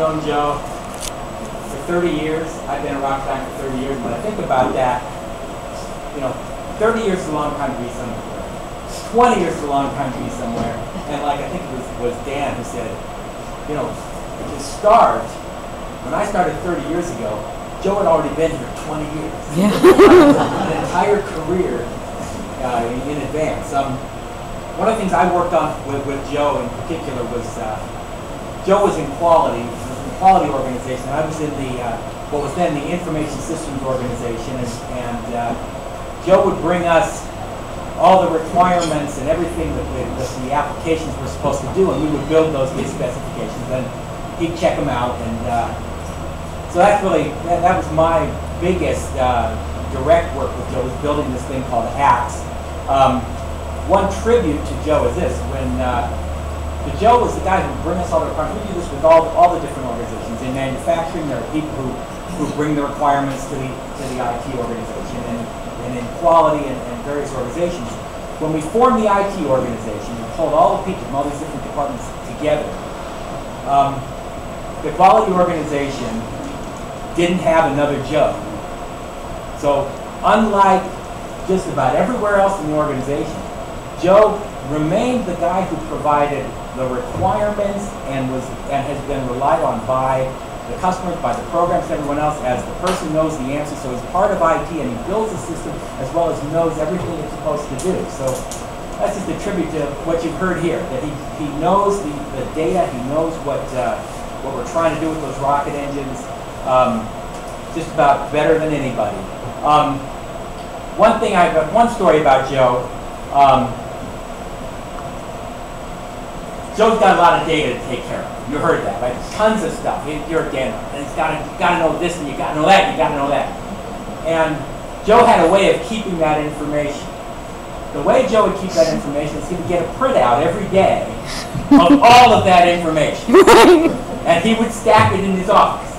known Joe for 30 years. I've been at Rocketdyne for 30 years. When I think about that, 30 years is a long time to be somewhere. 20 years is a long time to be somewhere. And like I think it was Dan who said, to start, when I started 30 years ago, Joe had already been here 20 years. Yeah. An entire career in advance. One of the things I worked on with Joe in particular was, Joe was in quality, organization. I was in what was then the information systems organization, and Joe would bring us all the requirements and everything that the applications were supposed to do, and we would build those big specifications, and he'd check them out, and so that's really, that was my biggest direct work with Joe, was building this thing called APPS. One tribute to Joe is this: Joe was the guy who would bring us all the requirements. We do this with all the different organizations. In manufacturing, there are people who bring the requirements to the IT organization, and in quality and various organizations. When we formed the IT organization, we pulled all the people from all these different departments together. The quality organization didn't have another Joe. So unlike just about everywhere else in the organization, Joe remained the guy who provided the requirements and has been relied on by the customers, by the programs, everyone else, as the person who knows the answer. So he's part of IT, and he builds the system as well as knows everything it's supposed to do. So that's just a tribute to what you've heard here, that he knows the data, he knows what we're trying to do with those rocket engines, just about better than anybody. One story about Joe. Joe's got a lot of data to take care of. You heard that, right? Tons of stuff. You're again, and you got to know this, and you got to know that, and you got to know that. And Joe had a way of keeping that information. The way Joe would keep that information is he would get a printout every day of all of that information, and he would stack it in his office.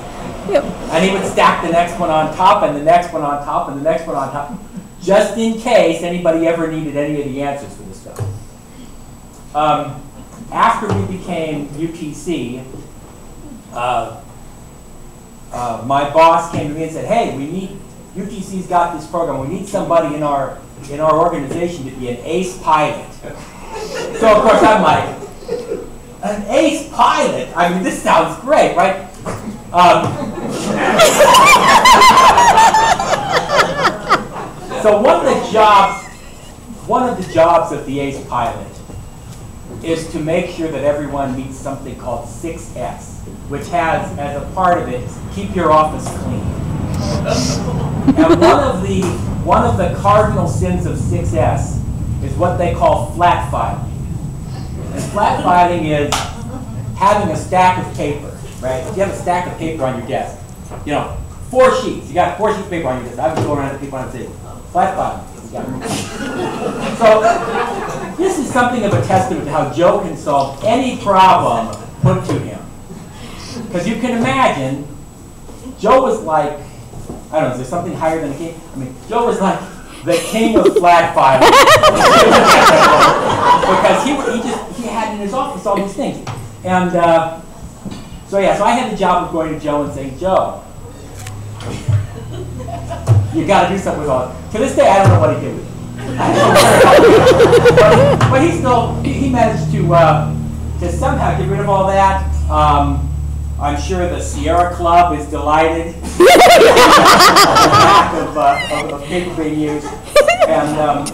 Yep. And he would stack the next one on top, and the next one on top, and the next one on top, just in case anybody ever needed any of the answers for this stuff. After we became UTC, my boss came to me and said, "Hey, UTC's got this program. We need somebody in our organization to be an ace pilot." So of course I'm like, an ace pilot? I mean, this sounds great, right? So one of the jobs of the ace pilot is to make sure that everyone meets something called 6S, which has, as a part of it, keep your office clean. And one of the cardinal sins of 6S is what they call flat filing. And flat filing is having a stack of paper, right? If you have a stack of paper on your desk, 4 sheets. You got 4 sheets of paper on your desk. I would go around to people and say, flat filing. So this is something of a testament to how Joe can solve any problem put to him. Because you can imagine, Joe was like, I don't know, is there something higher than a king? I mean, Joe was like the king of flat filing. Because he had in his office all these things. And so I had the job of going to Joe and saying, "Joe, you got to do something with all it." To this day, I don't know what he did with it. but he managed to somehow get rid of all that. I'm sure the Sierra Club is delighted with the lack of paper being used. And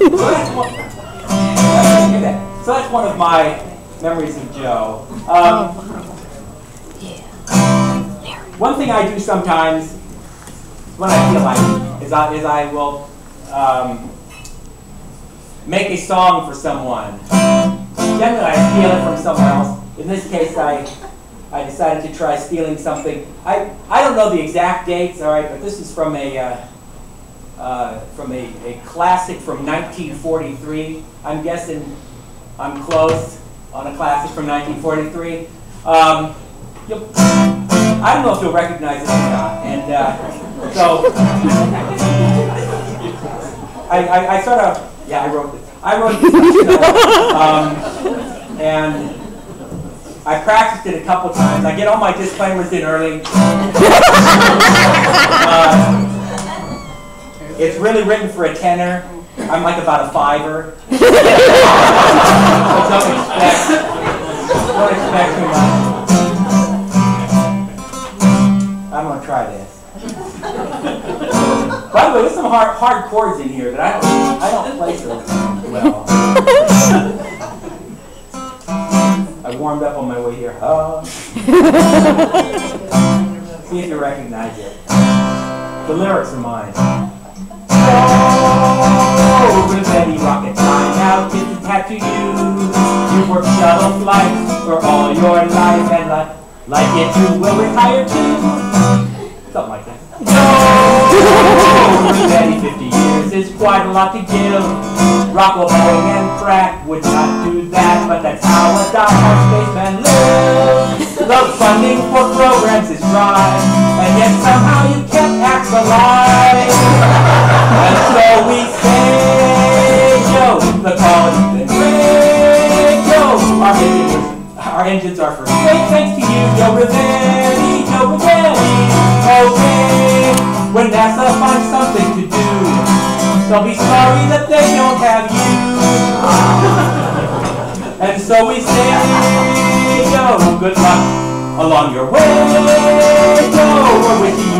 so that's one of my memories of Joe. One thing I do sometimes when I feel like it is I will make a song for someone. Generally, I steal it from someone else. In this case, I decided to try stealing something. I don't know the exact dates, all right, but this is from a classic from 1943. I'm guessing I'm close on a classic from 1943. I don't know if you'll recognize it or not, and so I sort of, I wrote this. And I practiced it a couple times. I get all my disclaimers in early. It's really written for a tenor. I'm like about a 5er. So don't expect too much. I'm gonna try this. By the way, there's some hard chords in here that I don't play so well. I warmed up on my way here. See if you recognize it. The lyrics are mine. Oh, Rivetti Rocketdyne, now kids have to use. You've worked shuttle flights for all your life, and like it you will retire too. Something like that. Oh, Rivetti, 50 years is quite a lot to give. Rocketdyne and Pratt would not do that, but that's how a die-hard spaceman lives. The funding for programs is dry, and yet somehow you kept acts alive. And so we say, yo, the call has been great, yo. Our engines are for great, thanks to you, JoeRivetti, JoeRivetti. Okay, when NASA finds something to do, they'll be sorry that they don't have you. And so we say, yo, good luck along your way, yo, we're with you.